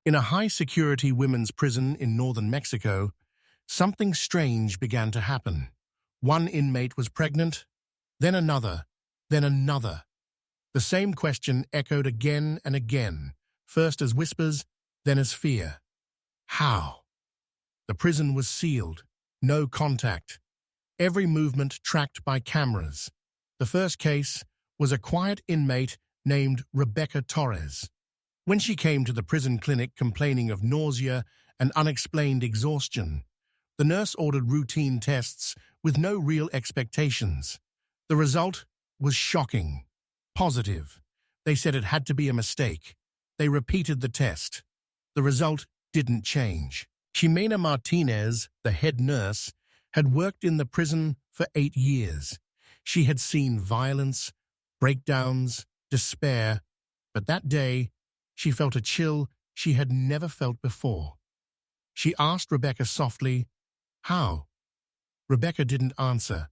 In a high-security women's prison in northern Mexico, something strange began to happen. One inmate was pregnant, then another, then another. The same question echoed again and again, first as whispers, then as fear. How? The prison was sealed, no contact. Every movement tracked by cameras. The first case was a quiet inmate named Rebecca Torres. When she came to the prison clinic complaining of nausea and unexplained exhaustion, the nurse ordered routine tests with no real expectations. The result was shocking. Positive. They said it had to be a mistake. They repeated the test. The result didn't change. Ximena Martinez, the head nurse, had worked in the prison for 8 years. She had seen violence, breakdowns, despair, but that day she felt a chill she had never felt before. She asked Rebecca softly, "How?" Rebecca didn't answer.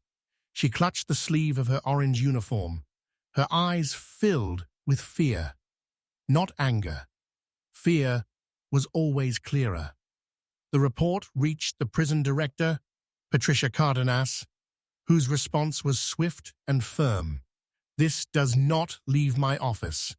She clutched the sleeve of her orange uniform. Her eyes filled with fear, not anger. Fear was always clearer. The report reached the prison director, Patricia Cardenas, whose response was swift and firm. "This does not leave my office."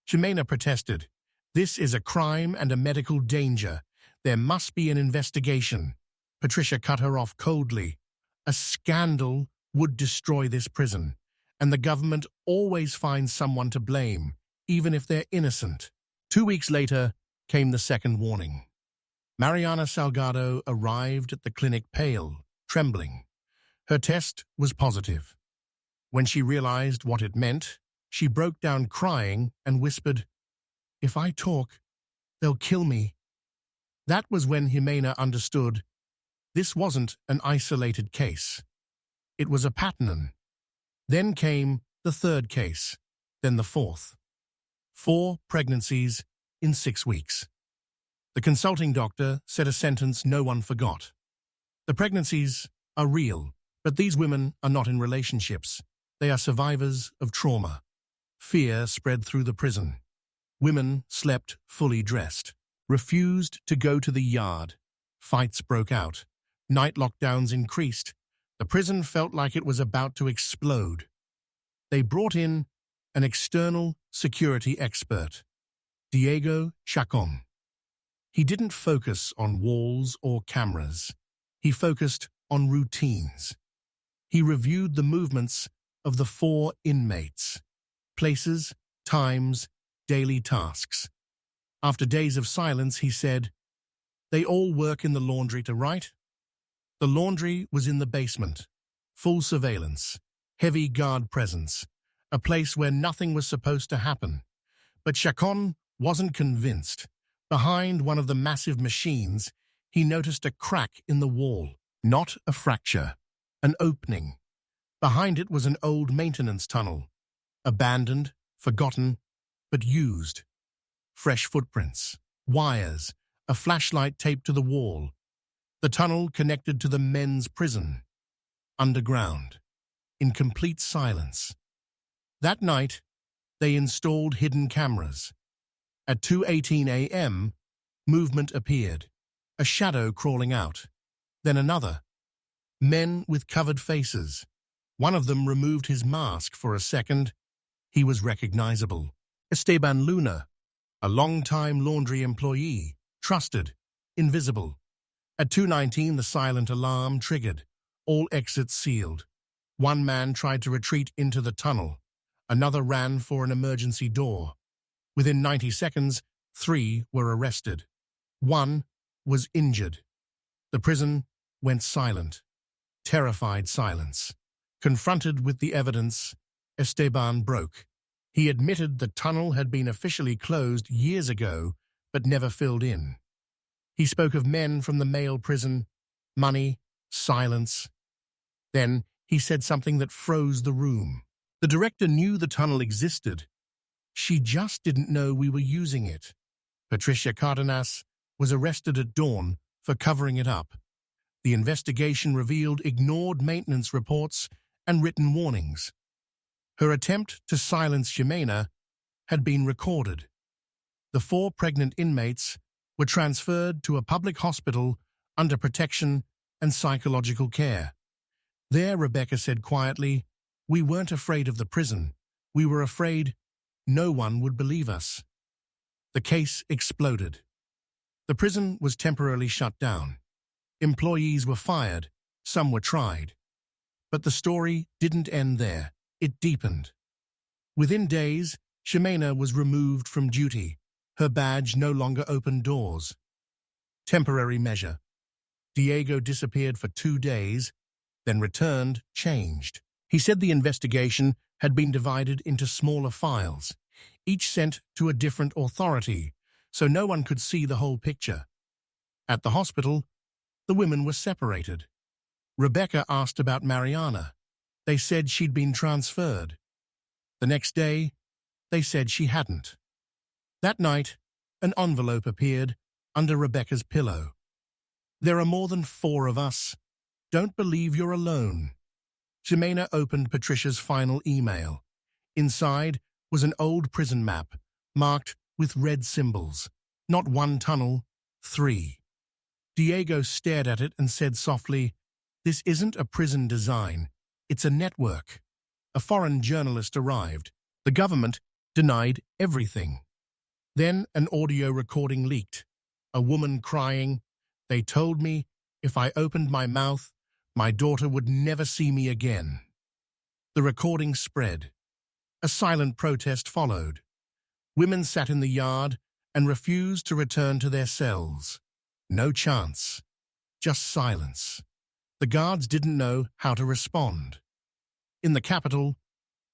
Ximena protested. "This is a crime and a medical danger. There must be an investigation." Patricia cut her off coldly. "A scandal would destroy this prison, and the government always finds someone to blame, even if they're innocent." 2 weeks later came the second warning. Mariana Salgado arrived at the clinic pale, trembling. Her test was positive. When she realized what it meant, she broke down crying and whispered, "If I talk, they'll kill me." That was when Ximena understood this wasn't an isolated case. It was a pattern. Then came the third case, then the fourth. 4 pregnancies in 6 weeks. The consulting doctor said a sentence no one forgot. The pregnancies are real, but these women are not in relationships. They are survivors of trauma. Fear spread through the prison. Women slept fully dressed, refused to go to the yard. Fights broke out. Night lockdowns increased. The prison felt like it was about to explode. They brought in an external security expert, Diego Chacon. He didn't focus on walls or cameras. He focused on routines. He reviewed the movements of the 4 inmates, places, times, daily tasks. After days of silence, he said, "They all work in the laundry right?" The laundry was in the basement. Full surveillance, heavy guard presence, a place where nothing was supposed to happen. But Chacon wasn't convinced. Behind one of the massive machines, he noticed a crack in the wall, not a fracture, an opening. Behind it was an old maintenance tunnel, abandoned, forgotten, but used. Fresh footprints, wires, a flashlight taped to the wall. The tunnel connected to the men's prison, underground, in complete silence. That night, they installed hidden cameras. At 2:18 a.m., movement appeared, a shadow crawling out. Then another. Men with covered faces. One of them removed his mask for a second. He was recognizable. Esteban Luna, a long-time laundry employee, trusted, invisible. At 2:19, the silent alarm triggered. All exits sealed. One man tried to retreat into the tunnel. Another ran for an emergency door. Within 90 seconds, 3 were arrested. 1 was injured. The prison went silent. Terrified silence. Confronted with the evidence, Esteban broke. He admitted the tunnel had been officially closed years ago, but never filled in. He spoke of men from the male prison, money, silence. Then he said something that froze the room. "The director knew the tunnel existed. She just didn't know we were using it." Patricia Cardenas was arrested at dawn for covering it up. The investigation revealed ignored maintenance reports and written warnings. Her attempt to silence Ximena had been recorded. The 4 pregnant inmates were transferred to a public hospital under protection and psychological care. There, Rebecca said quietly, "We weren't afraid of the prison. We were afraid no one would believe us." The case exploded. The prison was temporarily shut down. Employees were fired, some were tried. But the story didn't end there. It deepened. Within days, Ximena was removed from duty. Her badge no longer opened doors. Temporary measure. Diego disappeared for 2 days, then returned, changed. He said the investigation had been divided into smaller files, each sent to a different authority, so no one could see the whole picture. At the hospital, the women were separated. Rebecca asked about Mariana. They said she'd been transferred. The next day, they said she hadn't. That night, an envelope appeared under Rebecca's pillow. "There are more than 4 of us. Don't believe you're alone." Ximena opened Patricia's final email. Inside was an old prison map, marked with red symbols. Not 1 tunnel, 3. Diego stared at it and said softly, "This isn't a prison design. It's a network." A foreign journalist arrived. The government denied everything. Then an audio recording leaked. A woman crying, "They told me if I opened my mouth, my daughter would never see me again." The recording spread. A silent protest followed. Women sat in the yard and refused to return to their cells. No chance. Just silence. The guards didn't know how to respond. In the capital,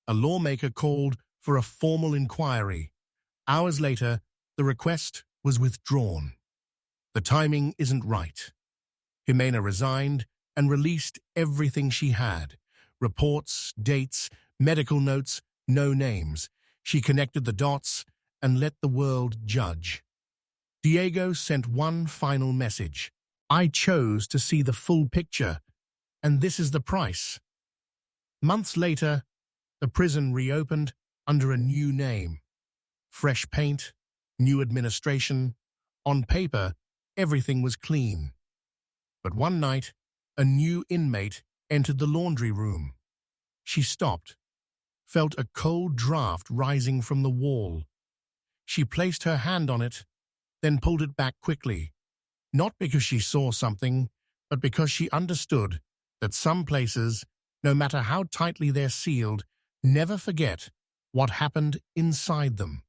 a lawmaker called for a formal inquiry. Hours later, the request was withdrawn. The timing isn't right. Ximena resigned and released everything she had. Reports, dates, medical notes, no names. She connected the dots and let the world judge. Diego sent one final message. "I chose to see the full picture, and this is the price." Months later, the prison reopened under a new name. Fresh paint, new administration. On paper, everything was clean. But one night, a new inmate entered the laundry room. She stopped, felt a cold draft rising from the wall. She placed her hand on it, then pulled it back quickly, not because she saw something, but because she understood that some places, no matter how tightly they're sealed, never forget what happened inside them.